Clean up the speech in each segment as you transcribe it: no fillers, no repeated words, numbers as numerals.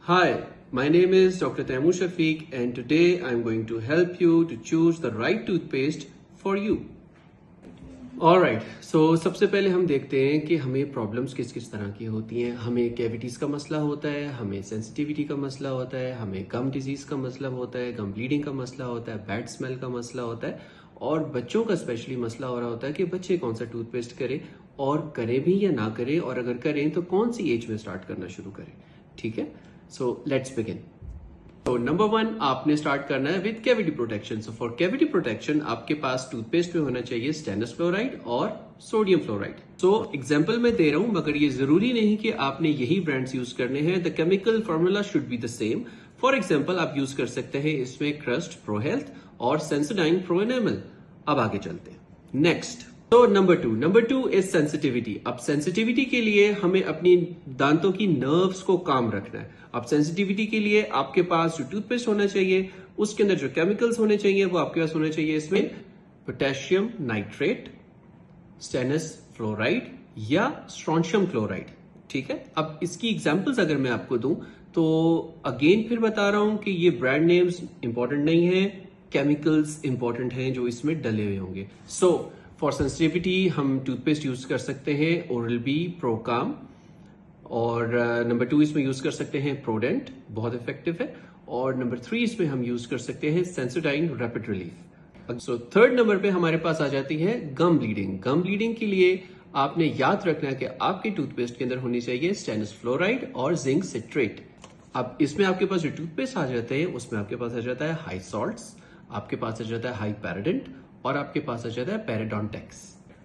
Hi, my name is Dr. Taimur Shafiq and today I'm going to help you to choose the right toothpaste for you. Alright, so सबसे पहले हम देखते हैं कि हमें problems किस किस तरह की होती हैं। हमें कैविटीज़ का मसला होता है, हमें सेंसिटिविटी का मसला होता है, हमें गम डिजीज़ का मसला होता है, गम ब्लीडिंग का मसला होता है, बैड स्मेल का मसला होता है और बच्चों का स्पेशली मसला हो रहा होता है कि बच्चे कौन सा टूथपेस्ट करें और करें भी या ना करें, और अगर करें तो कौन सी एज में स्टार्ट करना शुरू करें। ठीक है, सो लेट्स बिगिन। तो नंबर 1 आपने स्टार्ट करना है with cavity protection. So for cavity protection आपके पास टूथपेस्ट में होना चाहिए स्टेनस फ्लोराइड और सोडियम फ्लोराइड। सो एग्जांपल मैं दे रहा हूं, मगर ये जरूरी नहीं कि आपने यही ब्रांड्स यूज करने हैं। The chemical formula should be the same. For example आप यूज कर सकते हैं इसमें क्रस्ट प्रो हेल्थ और सेंसोडाइन प्रो एनेमल। अब आगे चलते हैं नेक्स्ट। तो नंबर टू इज सेंसिटिविटी। अब सेंसिटिविटी के लिए हमें अपनी दांतों की नर्व्स को काम रखना है। अब सेंसिटिविटी के लिए आपके पास जो टूथपेस्ट होना चाहिए उसके अंदर जो केमिकल्स होने चाहिए वो आपके पास होने चाहिए इसमें पोटेशियम नाइट्रेट, स्टेनस फ्लोराइड या स्ट्रोंशियम क्लोराइड। ठीक है, अब इसकी एग्जांपल्स अगर मैं आपको दूं तो अगेन फिर बता रहा हूं कि ये ब्रांड नेम्स इंपॉर्टेंट नहीं है, केमिकल्स इंपॉर्टेंट हैं जो इसमें डले हुए होंगे। सो फॉर सेंसिटिविटी हम टूथपेस्ट यूज कर सकते हैं ओरल बी प्रोकाम, और नंबर 2 इसमें यूज कर सकते हैं प्रोडेंट, बहुत इफेक्टिव है, और नंबर 3 इसमें हम यूज कर सकते हैं Sensodyne rapid relief. So third number पे हमारे पास आ जाती है गम ब्लीडिंग। गम ब्लीडिंग के लिए आपने याद रखना है कि आपके टूथपेस्ट के अंदर होनी चाहिए स्टेनस फ्लोराइड और जिंक सिट्रेट। अब इसमें आपके पास जो टूथपेस्ट आ जाते हैं उसमें आपके पास आ जाता है हाई सॉल्ट्स, आपके पास आ जाता है हाई पैराडेंट और आपके पास आ जाता है पैराडोंटेक्स।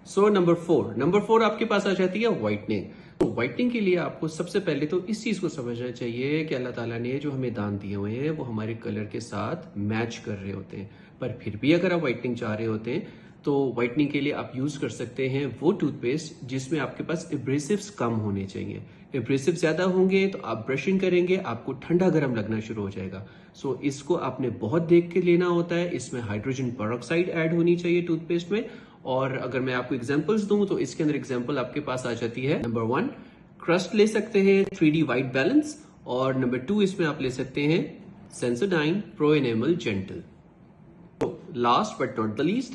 सो नंबर 4 आपके पास आ जाती है व्हाइटनिंग। तो व्हाइटनिंग के लिए आपको सबसे पहले तो इस चीज को समझना चाहिए कि अल्लाह ताला ने जो हमें दांत दिए हुए हैं वो हमारे कलर के साथ मैच कर रहे होते हैं, पर फिर भी अगर आप व्हाइटनिंग चाह रहे होते हैं तो व्हाइटनिंग के लिए आप यूज कर सकते हैं वो टूथपेस्ट जिसमें आपके पास एब्रेसिव्स कम होने चाहिए। एब्रेसिव ज्यादा होंगे तो आप ब्रशिंग करेंगे आपको ठंडा गर्म लगना शुरू हो जाएगा। सो इसको आपने बहुत देख के लेना होता है। इसमें हाइड्रोजन पेरोक्साइड ऐड होनी चाहिए टूथपेस्ट में। और अगर मैं आपको एग्जांपल्स दूं तो इसके अंदर एग्जांपल आपके पास आ जाती है नंबर 1 क्रस्ट ले सकते हैं 3D वाइट बैलेंस, और नंबर 2 इसमें आप ले सकते हैं Sensodyne pro enamel gentle. Last but not the least,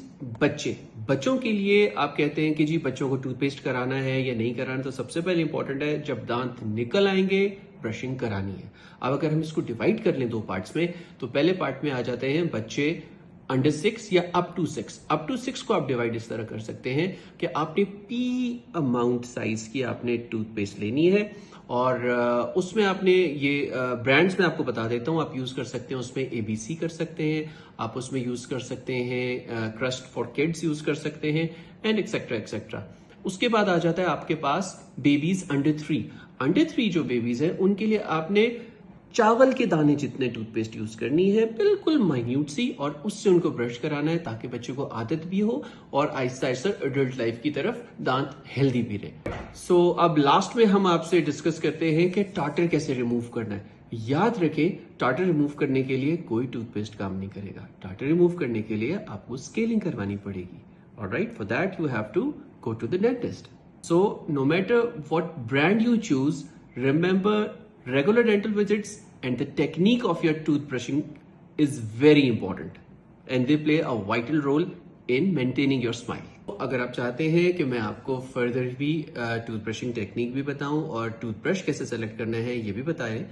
बच्चों के लिए आप कहते हैं कि जी बच्चों को टूथपेस्ट कराना है या नहीं कराना, तो सबसे पहले इंपॉर्टेंट है जब दांत निकल आएंगे ब्रशिंग करानी है। अब अगर हम इसको डिवाइड कर लें 2 पार्ट्स में, तो पहले पार्ट में आ जाते हैं बच्चे अंडर 6 या अप टू 6। अप टू 6 को आप डिवाइड इस तरह कर सकते हैं कि आपने पी अमाउंट साइज की आपने टूथपेस्ट लेनी है, और उसमें आपने ये ब्रांड्स में आपको बता देता हूं, आप यूज कर सकते हैं उसमें ABC कर सकते हैं, आप उसमें यूज कर सकते हैं क्रस्ट फॉर किड्स यूज कर सकते हैं, एंड एक्सेट्रा एक्सेट्रा। उसके बाद आ जाता है आपके पास बेबीज अंडर 3 जो बेबीज है उनके लिए आपने चावल के दाने जितने टूथपेस्ट यूज करनी है, बिल्कुल माइन्यूट सी, और उससे उनको ब्रश कराना है ताकि बच्चे को आदत भी हो और आहिस्ता आहिस्ता एडल्ट लाइफ की तरफ दांत हेल्दी भी रहे। सो अब लास्ट में हम आपसे डिस्कस करते हैं कि टार्टर कैसे रिमूव करना है। याद रखें, टार्टर रिमूव करने के लिए कोई टूथपेस्ट काम नहीं करेगा। टार्टर रिमूव करने के लिए आपको स्केलिंग करवानी पड़ेगी। Alright, for that you have to go to the dentist. So no matter what brand you choose, remember regular dental visits and the technique of your toothbrushing is very important and they play a vital role in maintaining your smile. अगर आप चाहते हैं कि मैं आपको further भी टूथब्रशिंग technique भी बताऊं और टूथब्रश कैसे सेलेक्ट करना है ये भी बताएं,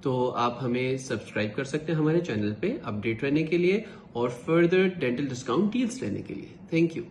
तो आप हमें सब्सक्राइब कर सकते हैं हमारे चैनल पे अपडेट रहने के लिए और फर्दर डेंटल डिस्काउंट डील्स लेने के लिए। Thank you.